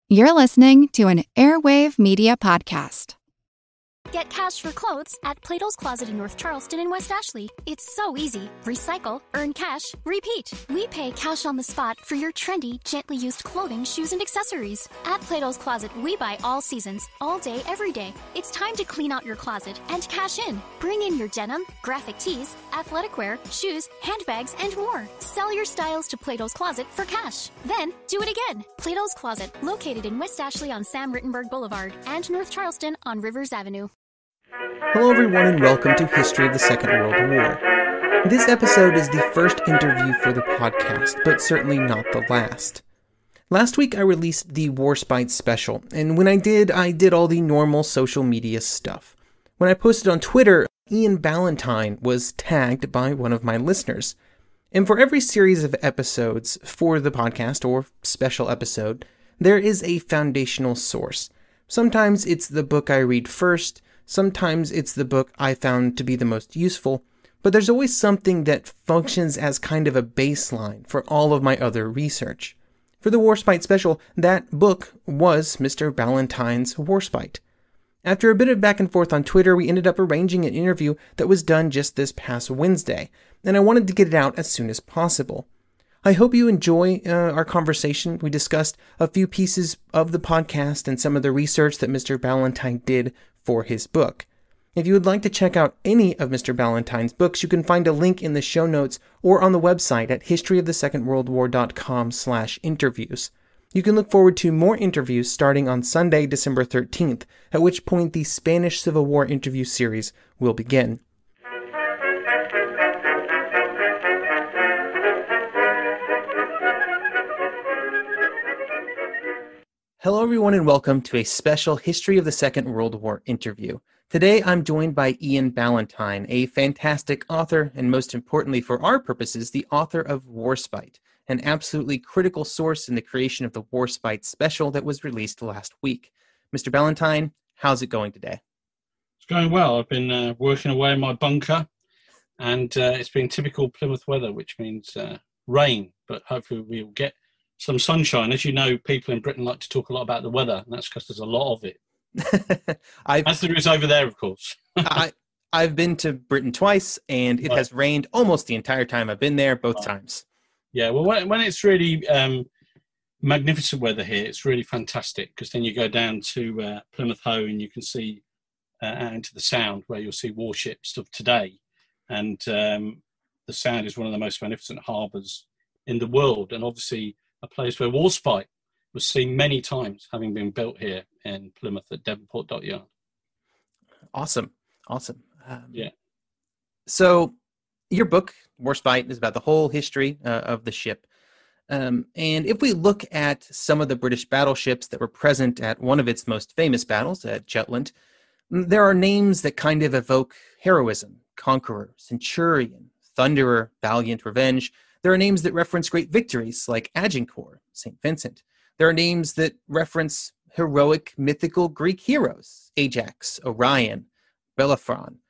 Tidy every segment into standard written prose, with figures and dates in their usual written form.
You're listening to an Airwave Media Podcast. Get cash for clothes at Plato's Closet in North Charleston and West Ashley. It's so easy. Recycle, earn cash, repeat. We pay cash on the spot for your trendy, gently used clothing, shoes, and accessories. At Plato's Closet, we buy all seasons, all day, every day. It's time to clean out your closet and cash in. Bring in your denim, graphic tees, athletic wear, shoes, handbags, and more. Sell your styles to Plato's Closet for cash. Then, do it again. Plato's Closet, located in West Ashley on Sam Rittenberg Boulevard and North Charleston on Rivers Avenue. Hello everyone and welcome to History of the Second World War. This episode is the first interview for the podcast, but certainly not the last. Last week I released the Warspite special, and when I did all the normal social media stuff. When I posted on Twitter, Iain Ballantyne was tagged by one of my listeners. And for every series of episodes for the podcast or special episode, there is a foundational source. Sometimes it's the book I read first, sometimes it's the book I found to be the most useful, but there's always something that functions as kind of a baseline for all of my other research. For the Warspite special, that book was Mr. Ballantyne's Warspite. After a bit of back and forth on Twitter, we ended up arranging an interview that was done just this past Wednesday, and I wanted to get it out as soon as possible. I hope you enjoy our conversation. We discussed a few pieces of the podcast and some of the research that Mr. Ballantyne did for his book. If you would like to check out any of Mr. Ballantyne's books, you can find a link in the show notes or on the website at historyofthesecondworldwar.com/interviews. You can look forward to more interviews starting on Sunday, December 13th, at which point the Spanish Civil War interview series will begin. Hello everyone and welcome to a special History of the Second World War interview. Today I'm joined by Iain Ballantyne, a fantastic author and most importantly for our purposes, the author of Warspite, an absolutely critical source in the creation of the Warspite special that was released last week. Mr. Ballantyne, how's it going today? It's going well. I've been working away in my bunker and it's been typical Plymouth weather, which means rain, but hopefully we'll get some sunshine. As you know, people in Britain like to talk a lot about the weather, and that's because there's a lot of it. As there is over there, of course. I've been to Britain twice, and it has rained almost the entire time I've been there, both times. Yeah, well, when it's really magnificent weather here, it's really fantastic, because then you go down to Plymouth Hoe and you can see out into the Sound, where you'll see warships of today. And the Sound is one of the most magnificent harbours in the world, and obviously a place where Warspite was seen many times, having been built here in Plymouth at Devonport Dockyard. Awesome. Yeah. So your book, Warspite, is about the whole history of the ship. And if we look at some of the British battleships that were present at one of its most famous battles at Jutland, there are names that kind of evoke heroism: Conqueror, Centurion, Thunderer, Valiant, Revenge. There are names that reference great victories like Agincourt, St. Vincent. There are names that reference heroic mythical Greek heroes: Ajax, Orion, Bellerophon.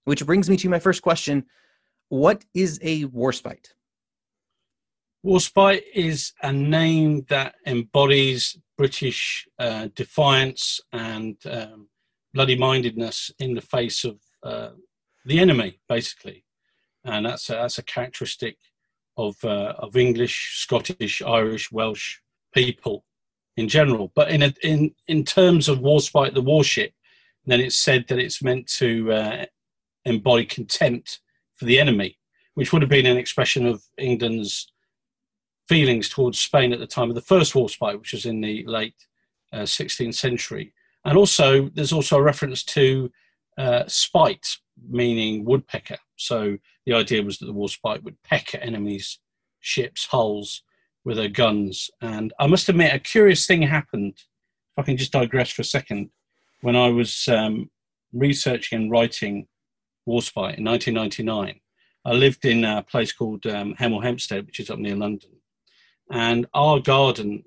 Which brings me to my first question. What is a Warspite? Warspite is a name that embodies British defiance and bloody-mindedness in the face of the enemy, basically. And that's a characteristic of English, Scottish, Irish, Welsh people in general. But in terms of Warspite, the warship, then it's said that it's meant to embody contempt for the enemy, which would have been an expression of England's feelings towards Spain at the time of the First Warspite, which was in the late 16th century. And also, there's also a reference to spite, meaning woodpecker. So the idea was that the Warspite would peck at enemies' ships' hulls with her guns. And I must admit, a curious thing happened, if I can just digress for a second, when I was researching and writing Warspite in 1999. I lived in a place called Hemel Hempstead, which is up near London. And our garden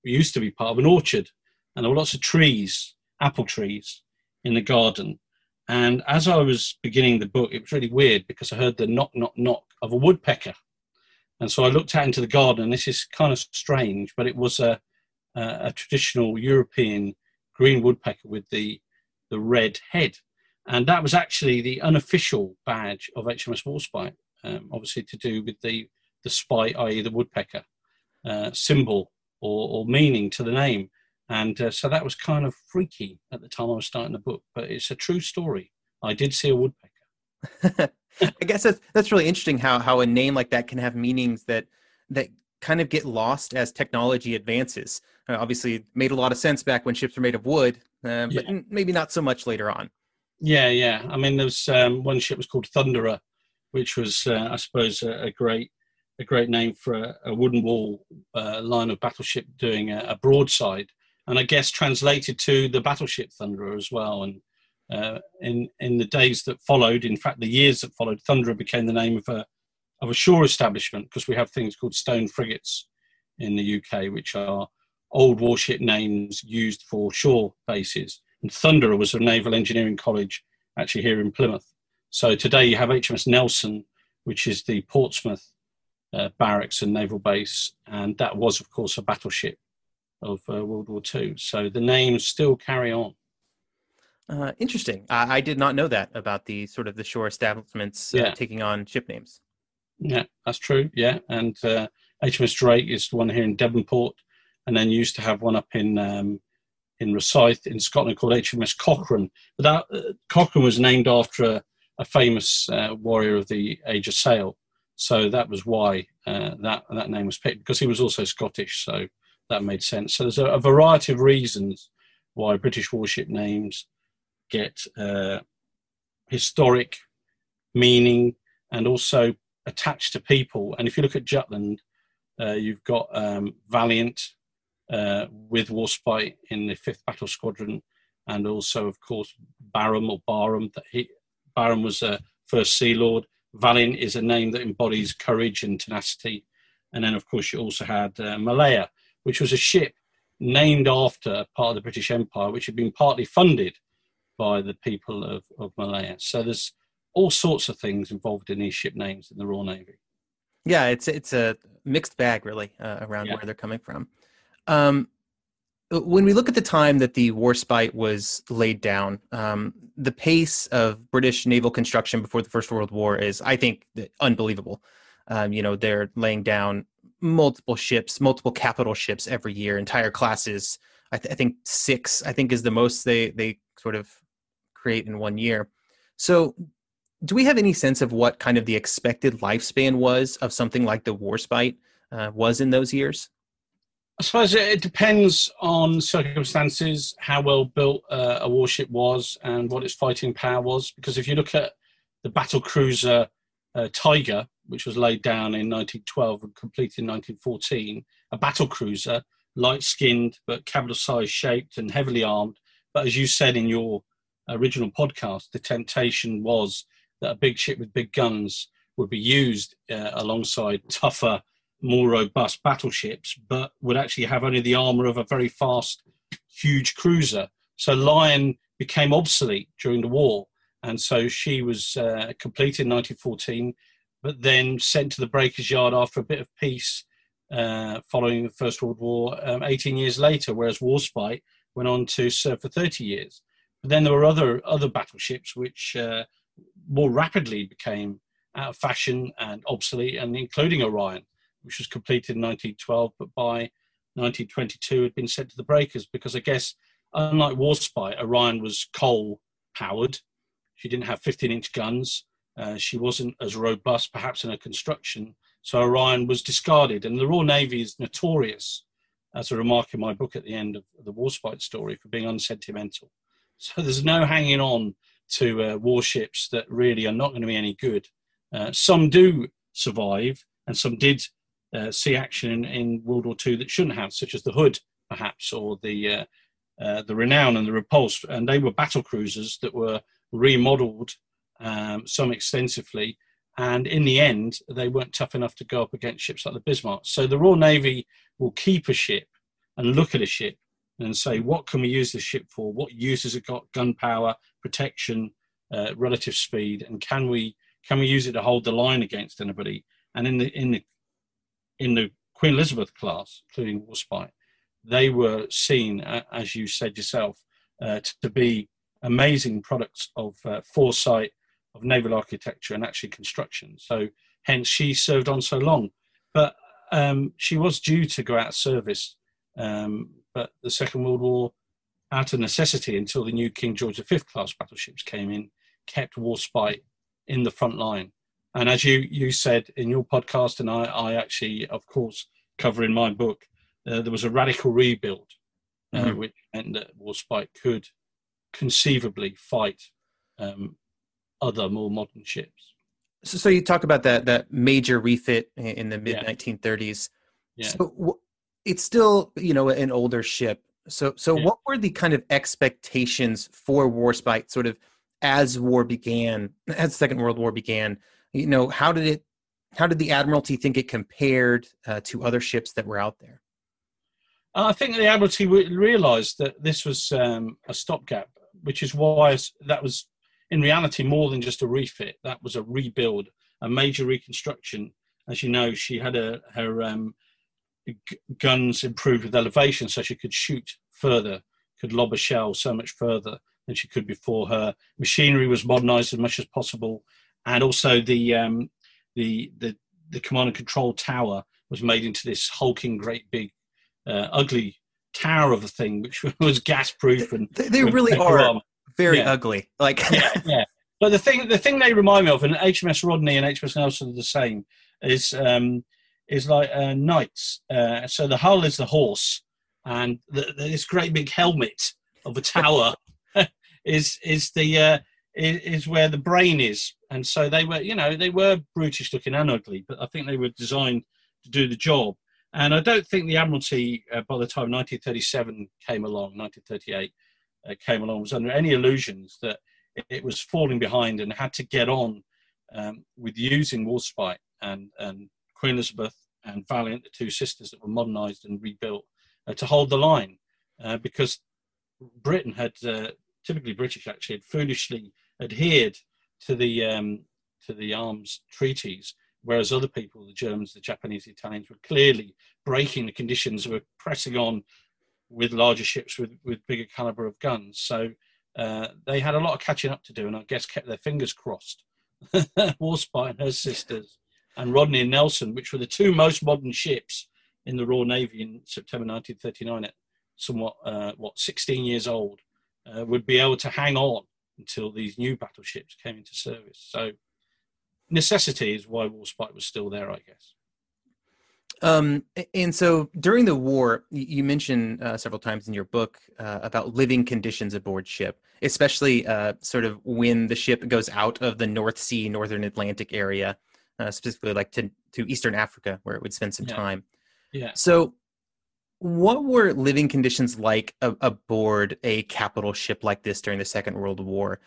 used to be part of an orchard, and there were lots of trees, apple trees, in the garden. And as I was beginning the book, it was really weird because I heard the knock, knock, knock of a woodpecker. And so I looked out into the garden, and this is kind of strange, but it was a a traditional European green woodpecker with the red head. And that was actually the unofficial badge of HMS Warspite, obviously to do with the spite, i.e. the woodpecker, symbol or meaning to the name. And so that was kind of freaky at the time I was starting the book, but it's a true story. I did see a woodpecker. I guess that's really interesting how a name like that can have meanings that kind of get lost as technology advances. Obviously, it made a lot of sense back when ships were made of wood, but maybe not so much later on. Yeah. I mean, there's one ship was called Thunderer, which was, I suppose, a great name for a wooden wall line of battleship doing a broadside, and I guess translated to the battleship Thunderer as well. And in the days that followed, in fact, the years that followed, Thunderer became the name of a shore establishment, because we have things called stone frigates in the UK, which are old warship names used for shore bases. And Thunderer was a naval engineering college actually here in Plymouth. So today you have HMS Nelson, which is the Portsmouth barracks and naval base, and that was, of course, a battleship of World War II. So the names still carry on. Interesting. I did not know that about the sort of the shore establishments taking on ship names. Yeah, that's true. Yeah, and HMS Drake is the one here in Devonport, and then you used to have one up in Rosyth in Scotland called HMS Cochrane. But that Cochrane was named after a famous warrior of the Age of Sail, so that was why that name was picked, because he was also Scottish, so that made sense. So there's a variety of reasons why British warship names get historic meaning and also attached to people. And if you look at Jutland, you've got Valiant with Warspite in the 5th Battle Squadron, and also, of course, Barham or Barham. Barham was a first Sea Lord. Valiant is a name that embodies courage and tenacity. And then, of course, you also had Malaya, which was a ship named after part of the British Empire, which had been partly funded by the people of Malaya. So there's all sorts of things involved in these ship names in the Royal Navy. Yeah, it's a mixed bag, really, around where they're coming from. When we look at the time that the Warspite was laid down, the pace of British naval construction before the First World War is, I think, unbelievable. They're laying down multiple ships, multiple capital ships every year, entire classes. I think 6, I think, is the most they sort of create in one year. So do we have any sense of what kind of the expected lifespan was of something like the Warspite was in those years? I suppose it depends on circumstances, how well built a warship was and what its fighting power was. Because if you look at the battle cruiser Tiger, which was laid down in 1912 and completed in 1914, a battle cruiser, light-skinned but capital-sized shaped and heavily armed. But as you said in your original podcast, the temptation was that a big ship with big guns would be used alongside tougher, more robust battleships, but would actually have only the armour of a very fast, huge cruiser. So Lion became obsolete during the war, and so she was completed in 1914, but then sent to the breakers yard after a bit of peace following the First World War 18 years later, whereas Warspite went on to serve for 30 years. But then there were other battleships which more rapidly became out of fashion and obsolete, and including Orion, which was completed in 1912, but by 1922 had been sent to the breakers because, I guess, unlike Warspite, Orion was coal-powered. She didn't have 15-inch guns. She wasn't as robust, perhaps, in her construction. So Orion was discarded. And the Royal Navy is notorious, as a remark in my book at the end of the Warspite story, for being unsentimental. So there's no hanging on to warships that really are not going to be any good. Some do survive, and some did see action in World War II that shouldn't have, such as the Hood, perhaps, or the Renown and the Repulse. And they were battle cruisers that were remodeled, some extensively, and in the end, they weren't tough enough to go up against ships like the Bismarck. So the Royal Navy will keep a ship and look at a ship and say, what can we use this ship for? What use has it got? Gunpowder, protection, relative speed, and can we use it to hold the line against anybody? And in the Queen Elizabeth class, including Warspite, they were seen, as you said yourself, to be amazing products of foresight, of naval architecture and actually construction. So hence she served on so long. But she was due to go out of service, but the Second World War, out of necessity until the new King George V class battleships came in, kept Warspite in the front line. And as you said in your podcast, and I actually, of course, cover in my book, there was a radical rebuild, which meant that Warspite could conceivably fight other more modern ships. So you talk about that major refit in the mid-1930s. Yeah. So it's still, an older ship. So what were the kind of expectations for Warspite sort of as the Second World War began? How did the Admiralty think it compared to other ships that were out there? I think the Admiralty realised that this was a stopgap, which is why that was in reality more than just a refit. That was a rebuild, a major reconstruction. As you know, she had her guns improved with elevation, so she could shoot further, could lob a shell so much further than she could before. Her machinery was modernised as much as possible, and also the command and control tower was made into this hulking, great big, ugly tower of a thing, which was gas proof. And they really are very ugly. Yeah. But the thing they remind me of, and HMS Rodney and HMS Nelson are the same, is like knights. So the hull is the horse, and this great big helmet of a tower is where the brain is. And so they were brutish looking and ugly, but I think they were designed to do the job. And I don't think the Admiralty, by the time 1937 came along, 1938 came along, was under any illusions that it was falling behind and had to get on with using Warspite and Queen Elizabeth and Valiant, the two sisters that were modernised and rebuilt, to hold the line, because Britain had, typically British actually, had foolishly adhered to the arms treaties, whereas other people, the Germans, the Japanese, the Italians, were clearly breaking the conditions, were pressing on with larger ships with bigger calibre of guns. So they had a lot of catching up to do, and I guess kept their fingers crossed. Warspite and her sisters, and Rodney and Nelson, which were the two most modern ships in the Royal Navy in September 1939, at somewhat 16 years old, would be able to hang on until these new battleships came into service. So necessity is why Warspite was still there, I guess. And so during the war, you mentioned several times in your book about living conditions aboard ship, especially sort of when the ship goes out of the North Sea, Northern Atlantic area, specifically like to Eastern Africa, where it would spend some time. Yeah. So what were living conditions like aboard a capital ship like this during the Second World War?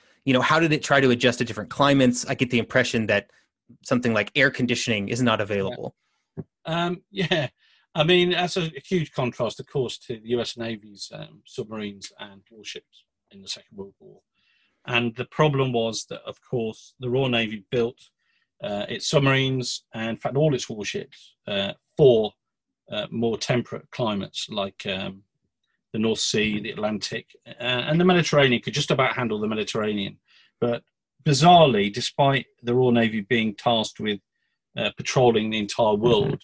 How did it try to adjust to different climates? I get the impression that something like air conditioning is not available. Yeah. I mean, that's a huge contrast, of course, to the US Navy's submarines and warships in the Second World War. And the problem was that, of course, the Royal Navy built its submarines and, in fact, all its warships for more temperate climates like the North Sea, the Atlantic, and the Mediterranean. Could just about handle the Mediterranean. But bizarrely, despite the Royal Navy being tasked with patrolling the entire world,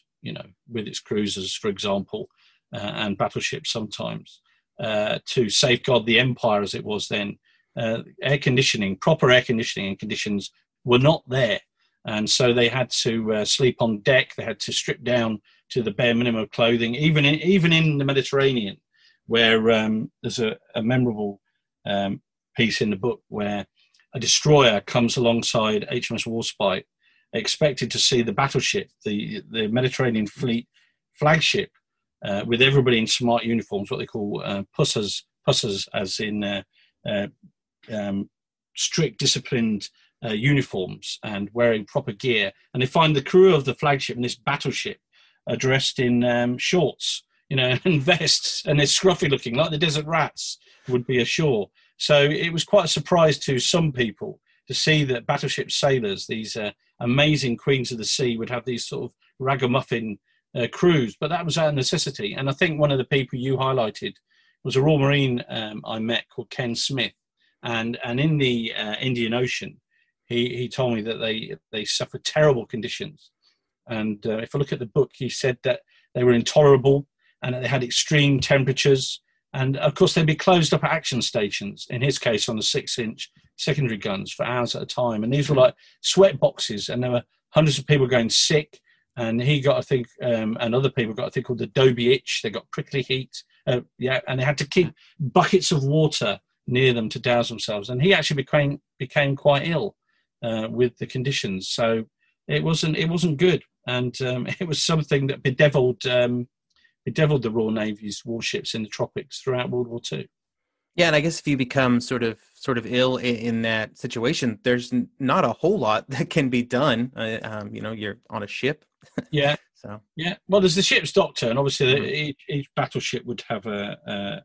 with its cruisers, for example, and battleships sometimes, to safeguard the empire as it was then, proper air conditioning and conditions were not there. And so they had to sleep on deck. They had to strip down to the bare minimum of clothing, even in the Mediterranean, where there's a memorable piece in the book where a destroyer comes alongside HMS Warspite, expected to see the battleship, the Mediterranean Fleet flagship, with everybody in smart uniforms, what they call pussers, as in strict, disciplined uniforms and wearing proper gear. And they find the crew of the flagship in this battleship are dressed in shorts, and vests, and they're scruffy looking, like the desert rats would be ashore. So it was quite a surprise to some people to see that battleship sailors, these amazing queens of the sea, would have these sort of ragamuffin crews, but that was out of necessity. And I think one of the people you highlighted was a Royal Marine I met called Ken Smith, and in the Indian Ocean, he told me that they suffered terrible conditions. And if I look at the book, he said that they were intolerable and that they had extreme temperatures. And of course, they'd be closed up at action stations, in his case on the 6-inch secondary guns, for hours at a time. And these were like sweat boxes, and there were hundreds of people going sick. And he got, I think, and other people got a thing called the Dobie itch. They got prickly heat, and they had to keep buckets of water near them to douse themselves. And he actually became quite ill with the conditions. So it wasn't good, and it was something that bedeviled the Royal Navy's warships in the tropics throughout World War II. Yeah, and I guess if you become sort of ill in that situation, there's not a whole lot that can be done. You're on a ship. Yeah. So yeah. Well, there's the ship's doctor, and obviously each battleship would have a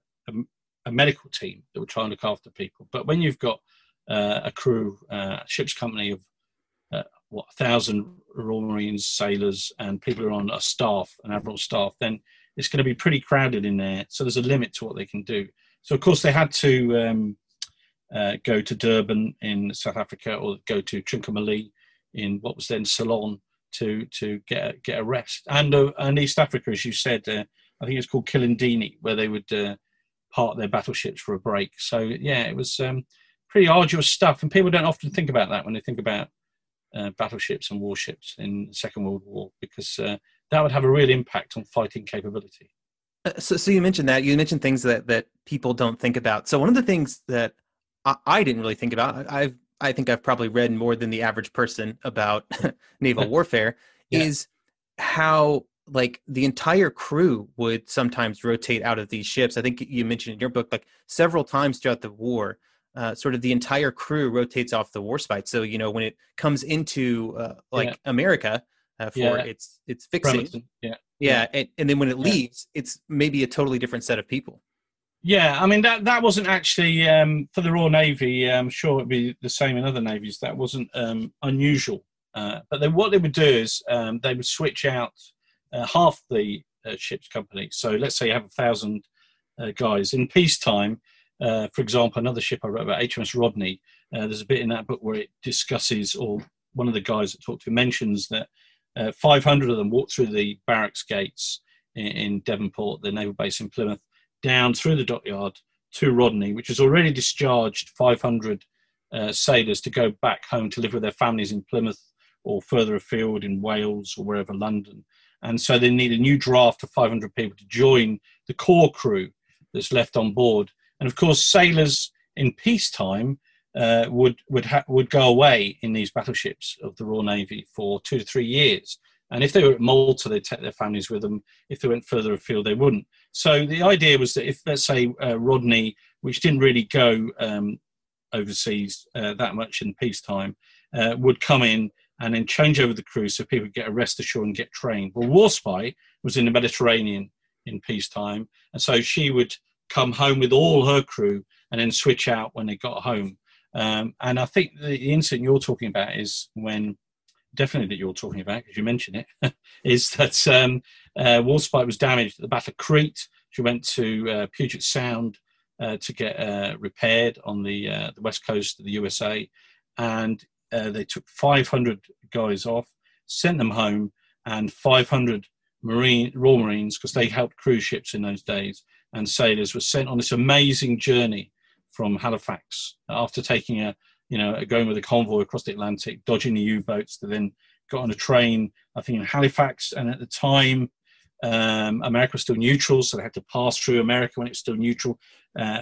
medical team that would try and look after people. But when you've got a crew, ship's company of 1,000 Royal Marines, sailors, and people who are on an admiral staff, then it's going to be pretty crowded in there. So there's a limit to what they can do. So of course they had to go to Durban in South Africa, or go to Trincomalee in what was then Ceylon to get a rest. And East Africa, as you said, I think it's called Kilindini, where they would park their battleships for a break. So yeah, it was pretty arduous stuff, and people don't often think about that when they think about battleships and warships in the Second World War, because that would have a real impact on fighting capability. So you mentioned that. You mentioned things that people don't think about. So one of the things that I didn't really think about, I think I've probably read more than the average person about naval warfare, is how like the entire crew would sometimes rotate out of these ships. I think you mentioned in your book, like several times throughout the war, sort of the entire crew rotates off the Warspite. So, when it comes into America for its fixing, and then when it leaves, it's maybe a totally different set of people. Yeah, I mean, that wasn't actually, for the Royal Navy, I'm sure it'd be the same in other navies, that wasn't unusual. But what they would do is they would switch out half the ship's company. So let's say you have 1,000 guys. In peacetime, for example, another ship I wrote about, HMS Rodney, there's a bit in that book where it discusses, or one of the guys that talked to mentions that 500 of them walked through the barracks gates in Devonport, the naval base in Plymouth, down through the dockyard to Rodney, which has already discharged 500 sailors to go back home to live with their families in Plymouth or further afield in Wales or wherever, London. And so they need a new draft of 500 people to join the core crew that's left on board. And of course, sailors in peacetime would go away in these battleships of the Royal Navy for 2 to 3 years. And if they were at Malta, they'd take their families with them. If they went further afield, they wouldn't. So the idea was that if, let's say, Rodney, which didn't really go overseas that much in peacetime, would come in and then change over the crew so people could get a rest ashore and get trained. Well, Warspite was in the Mediterranean in peacetime, and so she would come home with all her crew and then switch out when they got home. And I think the incident you're talking about is when, definitely that you're talking about, because you mentioned it, is that Warspite was damaged at the Battle of Crete. She went to Puget Sound to get repaired on the west coast of the USA, and they took 500 guys off, sent them home, and 500 Royal Marines, because they helped cruise ships in those days, and sailors were sent on this amazing journey from Halifax after taking going with a convoy across the Atlantic, dodging the U-boats. They then got on a train, I think, in Halifax, and at the time, America was still neutral, so they had to pass through America when it was still neutral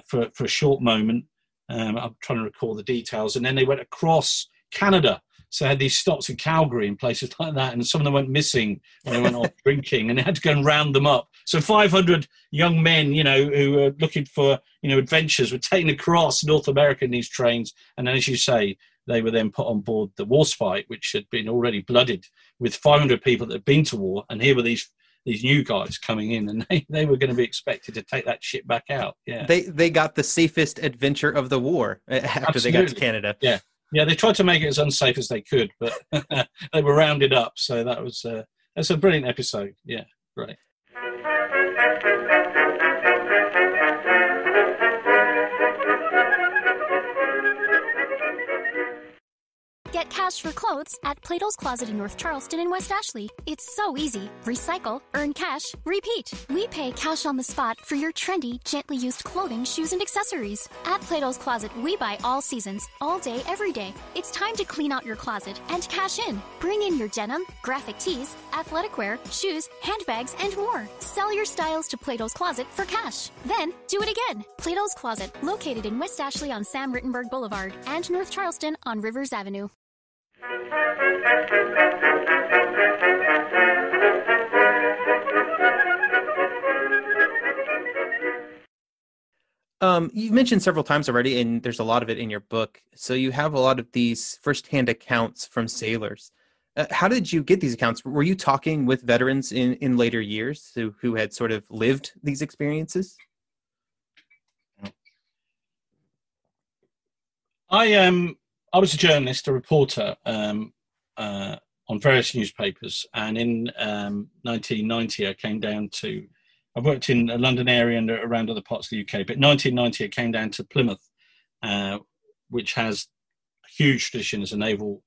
for a short moment. I'm trying to recall the details. And then they went across Canada. So they had these stops in Calgary and places like that, and some of them went missing when they went off drinking, and they had to go and round them up. So 500 young men, who were looking for, adventures, were taken across North America in these trains. And then, as you say, they were then put on board the Warspite, which had been already blooded with 500 people that had been to war. And here were these new guys coming in, and they were going to be expected to take that ship back out. Yeah, they got the safest adventure of the war after Absolutely. They got to Canada. Yeah, they tried to make it as unsafe as they could, but they were rounded up. So that's a brilliant episode. Yeah. Great. Get cash for clothes at Plato's Closet in North Charleston and West Ashley. It's so easy. Recycle, earn cash, repeat. We pay cash on the spot for your trendy, gently used clothing, shoes, and accessories. At Plato's Closet, we buy all seasons, all day, every day. It's time to clean out your closet and cash in. Bring in your denim, graphic tees, athletic wear, shoes, handbags, and more. Sell your styles to Plato's Closet for cash. Then, do it again. Plato's Closet, located in West Ashley on Sam Rittenberg Boulevard and North Charleston on Rivers Avenue. You've mentioned several times already, and there's a lot of it in your book. So you have a lot of these firsthand accounts from sailors. How did you get these accounts? Were you talking with veterans in later years who had sort of lived these experiences? I was a journalist, a reporter on various newspapers, and in 1990 I came down to, I worked in the London area and around other parts of the UK, but in 1990 I came down to Plymouth, which has a huge tradition as a naval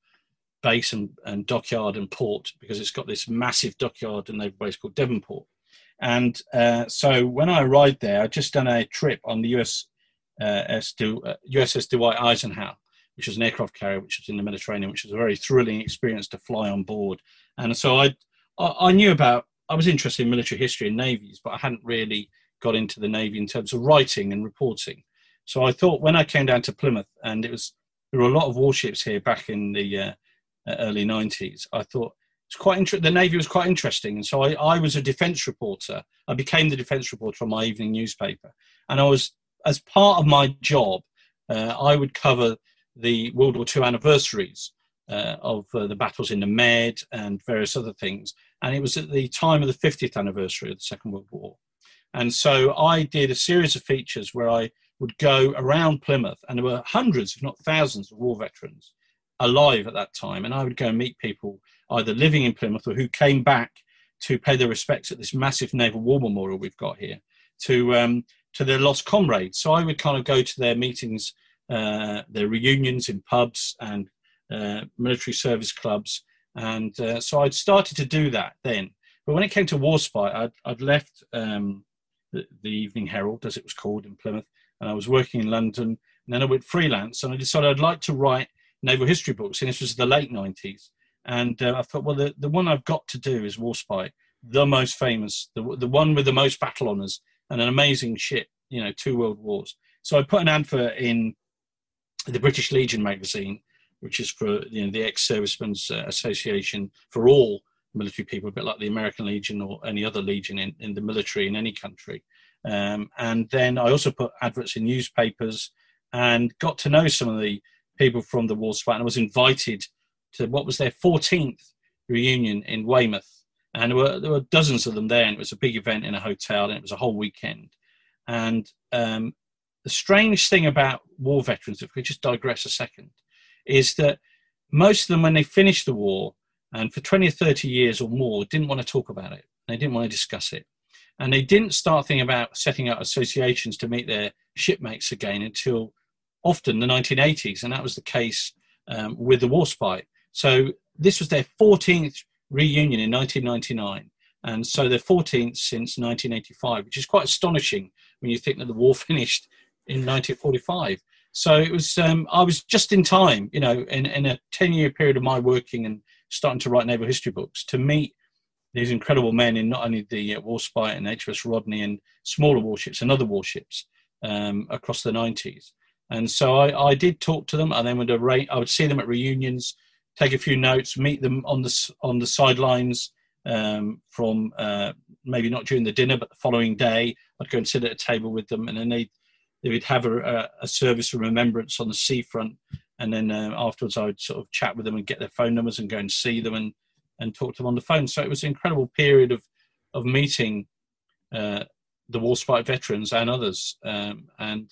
base and dockyard and port, because it's got this massive dockyard and naval base called Devonport. And so when I arrived there, I'd just done a trip on the USS Dwight Eisenhower, which was an aircraft carrier, which was in the Mediterranean, which was a very thrilling experience to fly on board. And so I knew about, I was interested in military history and navies, but I hadn't really got into the Navy in terms of writing and reporting. So I thought when I came down to Plymouth, and there were a lot of warships here back in the early 90s, I thought it's quite the Navy was quite interesting. And so I was a defence reporter. I became the defence reporter on my evening newspaper. And I was, as part of my job, I would cover the World War II anniversaries of the battles in the Med and various other things. And it was at the time of the 50th anniversary of the Second World War. And so I did a series of features where I would go around Plymouth, and there were hundreds, if not thousands, of war veterans alive at that time. And I would go and meet people either living in Plymouth or who came back to pay their respects at this massive Naval War Memorial we've got here to their lost comrades. So I would kind of go to their meetings, their reunions in pubs and military service clubs, and so I'd started to do that then. But when it came to Warspite, I'd left the Evening Herald, as it was called, in Plymouth, and I was working in London, and then I went freelance, and I decided I'd like to write naval history books, and this was the late 90s, and I thought, well, the one I've got to do is Warspite, the most famous, the one with the most battle honours and an amazing ship, 2 world wars. So I put an advert in the British Legion magazine, which is for the ex-servicemen's association for all military people, a bit like the American Legion or any other legion in the military in any country. And then I also put adverts in newspapers and got to know some of the people from the Warspite. And I was invited to what was their 14th reunion in Weymouth. And there were dozens of them there, and it was a big event in a hotel, and it was a whole weekend. And the strange thing about war veterans, if we just digress a second, is that most of them, when they finished the war, and for 20 or 30 years or more, didn't want to talk about it. They didn't want to discuss it. And they didn't start thinking about setting up associations to meet their shipmates again until often the 1980s. And that was the case with the Warspite. So this was their 14th reunion in 1999. And so their 14th since 1985, which is quite astonishing when you think that the war finished in 1945. So it was, I was just in time, in a 10-year period of my working and starting to write naval history books, to meet these incredible men in not only the Warspite and HMS Rodney and smaller warships and other warships across the 90s. And so I did talk to them, and then I would see them at reunions, take a few notes, meet them on the sidelines from maybe not during the dinner, but the following day. I'd go and sit at a table with them, and then they would have a service of remembrance on the seafront. And then afterwards, I would sort of chat with them and get their phone numbers and go and see them and talk to them on the phone. So it was an incredible period of meeting the Warspite veterans and others. And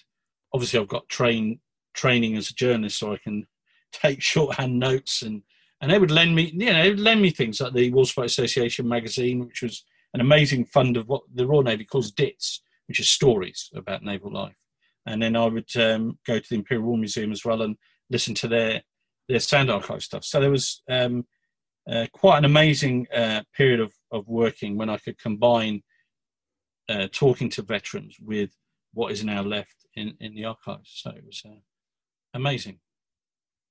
obviously, I've got training as a journalist, so I can take shorthand notes, and they would lend me, things like the Warspite Association magazine, which was an amazing fund of what the Royal Navy calls DITs, which are stories about naval life. And then I would go to the Imperial War Museum as well and listen to their sound archive stuff. So there was quite an amazing period of working when I could combine talking to veterans with what is now left in the archives. So it was amazing.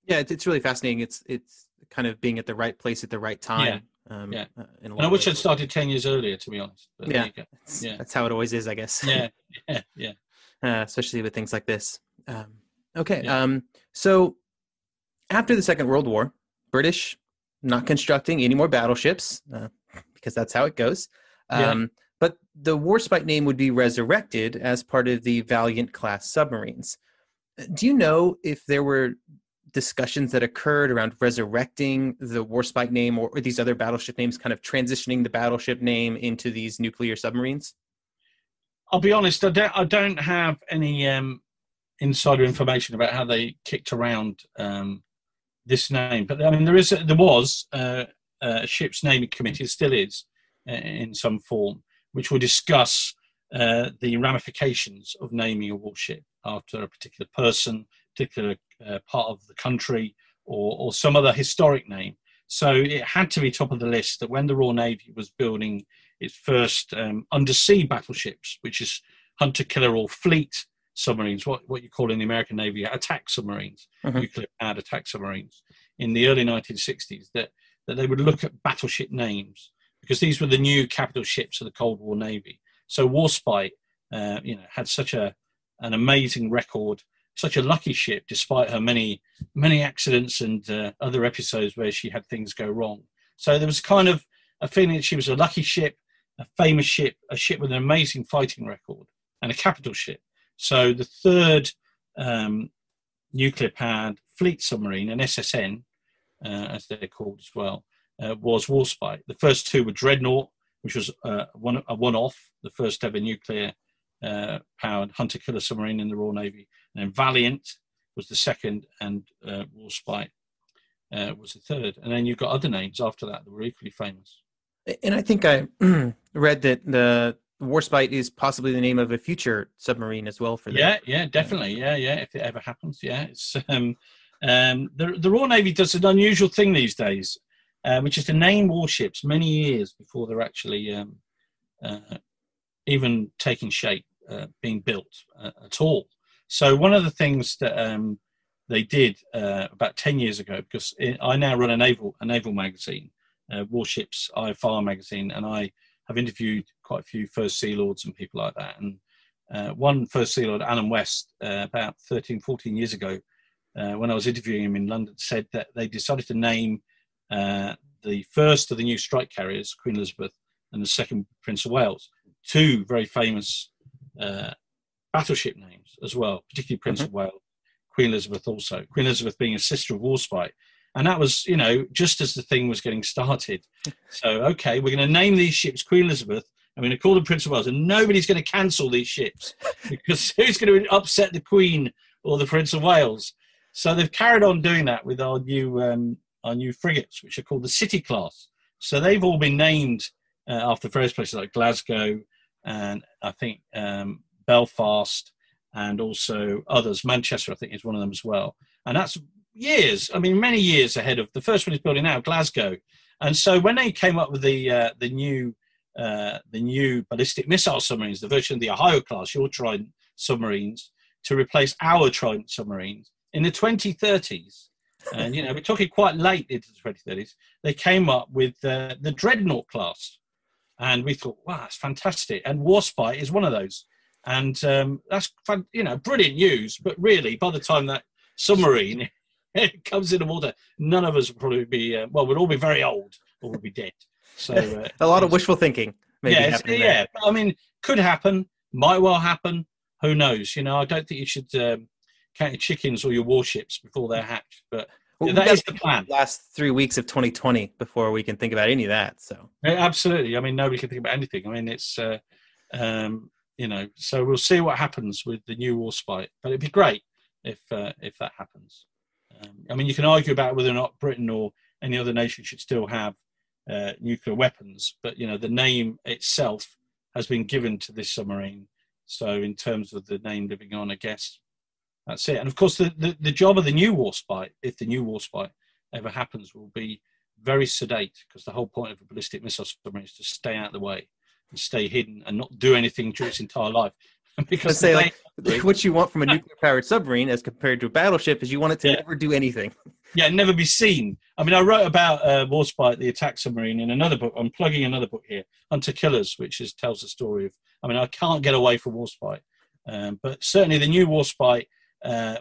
Yeah, it's really fascinating. It's kind of being at the right place at the right time. And I wish I'd started 10 years earlier, to be honest. But there you go. That's how it always is, I guess. Yeah. Especially with things like this. So after the Second World War, British not constructing any more battleships because that's how it goes. But the Warspite name would be resurrected as part of the Valiant class submarines. Do you know if there were discussions that occurred around resurrecting the Warspite name or these other battleship names, kind of transitioning the battleship name into these nuclear submarines? I'll be honest, I don't have any insider information about how they kicked around this name. But I mean, there was a ship's naming committee, it still is, in some form, which will discuss the ramifications of naming a warship after a particular person, particular part of the country, or some other historic name. So it had to be top of the list that when the Royal Navy was building its first undersea battleships, which is hunter-killer or fleet submarines, what you call in the American Navy attack submarines, nuclear-powered attack submarines, in the early 1960s, that they would look at battleship names, because these were the new capital ships of the Cold War Navy. So Warspite, had such an amazing record, such a lucky ship, despite her many accidents and other episodes where she had things go wrong. So there was kind of a feeling that she was a lucky ship, a famous ship, a ship with an amazing fighting record, and a capital ship. So the third nuclear-powered fleet submarine, an SSN, as they're called as well, was Warspite. The first two were Dreadnought, which was a one-off, the first ever nuclear-powered hunter-killer submarine in the Royal Navy. And then Valiant was the second, and Warspite was the third. And then you've got other names after that were equally famous. And I think I read that the Warspite is possibly the name of a future submarine as well for that. Yeah, definitely. Yeah, if it ever happens. Yeah, it's the Royal Navy does an unusual thing these days, which is to name warships many years before they're actually even taking shape, being built at all. So one of the things that they did about 10 years ago, because I now run a naval magazine, Warships IFR magazine, and I have interviewed quite a few First Sea Lords and people like that. And one First Sea Lord, Alan West, about 13, 14 years ago, when I was interviewing him in London, said that they decided to name the first of the new strike carriers, Queen Elizabeth, and the second, Prince of Wales, two very famous battleship names as well, particularly Prince of Wales, Queen Elizabeth also. Queen Elizabeth being a sister of Warspite. And that was, just as the thing was getting started. So, okay, we're going to name these ships Queen Elizabeth. I'm going to call them Prince of Wales, and nobody's going to cancel these ships because who's going to upset the Queen or the Prince of Wales? So they've carried on doing that with our new frigates, which are called the City class. So they've all been named after various places like Glasgow and I think Belfast and also others. Manchester, I think, is one of them as well. And that's many years ahead of the first one is building now, Glasgow. And so when they came up with the new ballistic missile submarines, the version of the Ohio class, your Trident submarines, to replace our Trident submarines in the 2030s, and we're talking quite late into the 2030s, they came up with the Dreadnought class. And we thought, wow, that's fantastic. And Warspite is one of those. And that's fun, brilliant news. But really, by the time that submarine comes in the water, none of us will probably be, we'll all be very old or we'll be dead. So a lot of wishful thinking. Yeah. I mean, could happen, might well happen. Who knows? I don't think you should count your chickens or your warships before they're hatched. But that is the plan. Last 3 weeks of 2020 before we can think about any of that. So absolutely. I mean, nobody can think about anything. I mean, it's so we'll see what happens with the new Warspite. But it'd be great if that happens. I mean, you can argue about whether or not Britain or any other nation should still have nuclear weapons, but the name itself has been given to this submarine. So in terms of the name living on, I guess that's it. And of course, the job of the new Warspite, if the new Warspite ever happens, will be very sedate, because the whole point of a ballistic missile submarine is to stay out of the way and stay hidden and not do anything during its entire life. Because say, like, what you want from a nuclear-powered submarine as compared to a battleship is you want it to never do anything. Yeah, never be seen. I mean, I wrote about Warspite, the attack submarine, in another book. I'm plugging another book here, Hunter Killers, which tells the story of... I mean, I can't get away from Warspite. But certainly the new Warspite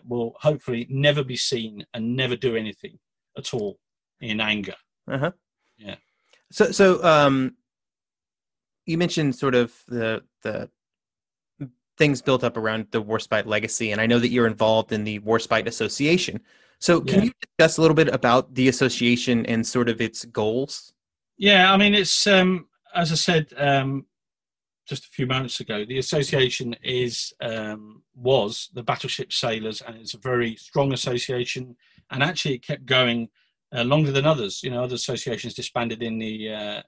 will hopefully never be seen and never do anything at all in anger. Uh-huh. Yeah. So you mentioned sort of the things built up around the Warspite legacy, and I know that you're involved in the Warspite Association. So can you discuss a little bit about the association and sort of its goals? Yeah, I mean, it's, as I said just a few moments ago, the association was the Battleship Sailors, and it's a very strong association, and actually it kept going longer than others. Other associations disbanded in the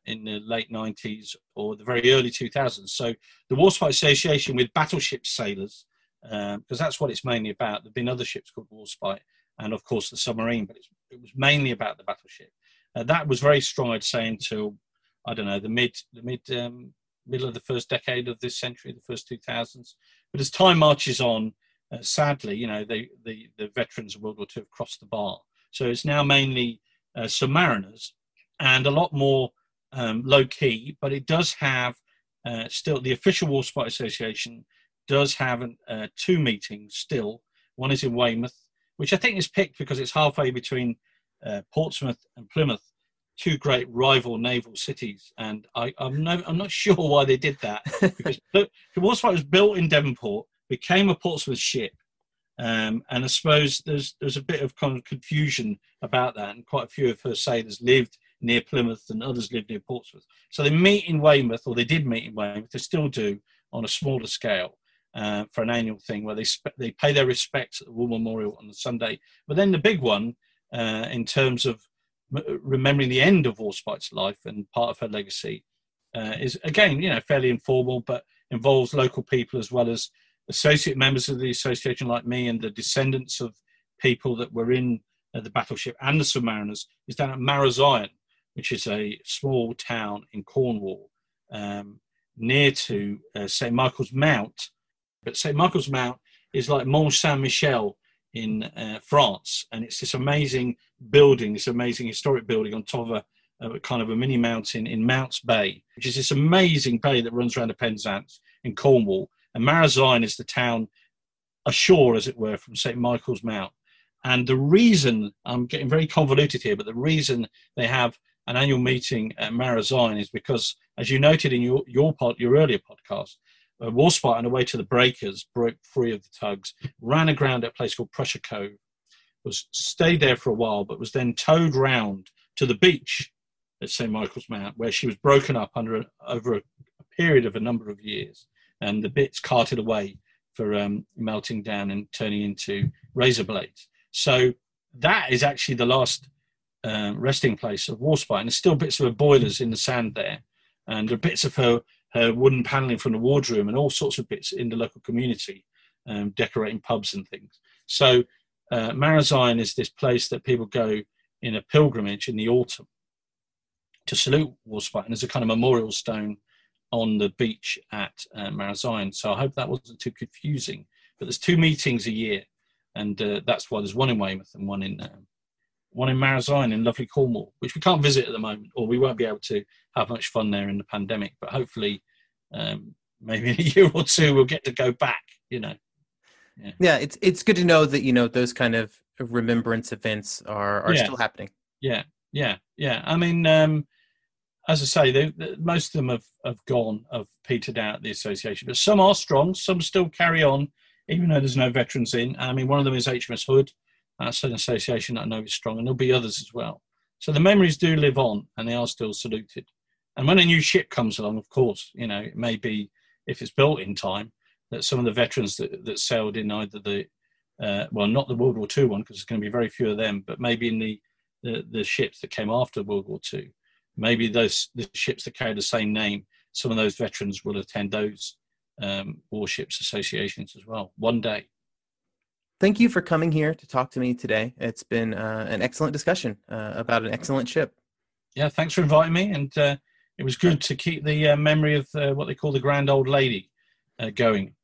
late 90s or the very early 2000s. So the Warspite Association with Battleship Sailors, because that's what it's mainly about. There've been other ships called Warspite, and of course the submarine, but it was mainly about the battleship. That was very strong, I'd say, until, I don't know, the middle of the first decade of this century, the first 2000s. But as time marches on, sadly, the veterans of World War II have crossed the bar. So it's now mainly submariners, and a lot more low-key, but it does have, still, the official Warspite Association does have 2 meetings still. One is in Weymouth, which I think is picked because it's halfway between Portsmouth and Plymouth, 2 great rival naval cities. And I'm not sure why they did that, because the Warspite was built in Devonport, became a Portsmouth ship, and I suppose there's a bit of kind of confusion about that, and quite a few of her sailors lived near Plymouth and others lived near Portsmouth. So they meet in Weymouth, or they did meet in Weymouth, they still do on a smaller scale for an annual thing where they pay their respects at the War Memorial on the Sunday. But then the big one, in terms of remembering the end of Warspite's life and part of her legacy, is again, fairly informal, but involves local people as well as associate members of the association like me and the descendants of people that were in the battleship and the submariners, is down at Marazion, which is a small town in Cornwall, near to St. Michael's Mount. But St. Michael's Mount is like Mont Saint-Michel in France, and it's this amazing building, this amazing historic building on top of a kind of a mini mountain in Mounts Bay, which is this amazing bay that runs around the Penzance in Cornwall. And Marazion is the town ashore, as it were, from St. Michael's Mount. And the reason, I'm getting very convoluted here, but the reason they have an annual meeting at Marazion is because, as you noted in your earlier podcast, Warspite, on the way to the breakers, broke free of the tugs, ran aground at a place called Prussia Cove, stayed there for a while, but was then towed round to the beach at St. Michael's Mount, where she was broken up over a period of a number of years, and the bits carted away for melting down and turning into razor blades. So that is actually the last resting place of Warspite, and there's still bits of her boilers in the sand there, and there are bits of her wooden panelling from the wardroom and all sorts of bits in the local community, decorating pubs and things. So Marazion is this place that people go in a pilgrimage in the autumn to salute Warspite, and there's a kind of memorial stone on the beach at Marazion. So I hope that wasn't too confusing. But there's 2 meetings a year, and that's why there's one in Weymouth and one in Marazion in lovely Cornwall, which we can't visit at the moment, or we won't be able to have much fun there in the pandemic. But hopefully, maybe in a year or 2, we'll get to go back. Yeah, it's good to know that those kind of remembrance events are still happening. Yeah. I mean, as I say, most of them have gone, have petered out, the association, but some are strong. Some still carry on, even though there's no veterans in. I mean, one of them is HMS Hood. That's an association that I know is strong, and there'll be others as well. So the memories do live on, and they are still saluted. And when a new ship comes along, of course, it may be, if it's built in time, that some of the veterans that sailed in either not the World War II one, because there's going to be very few of them, but maybe in the ships that came after World War II, maybe the ships that carry the same name, some of those veterans will attend those warships associations as well one day. Thank you for coming here to talk to me today. It's been an excellent discussion about an excellent ship. Yeah, thanks for inviting me, and it was good to keep the memory of what they call the Grand Old Lady going.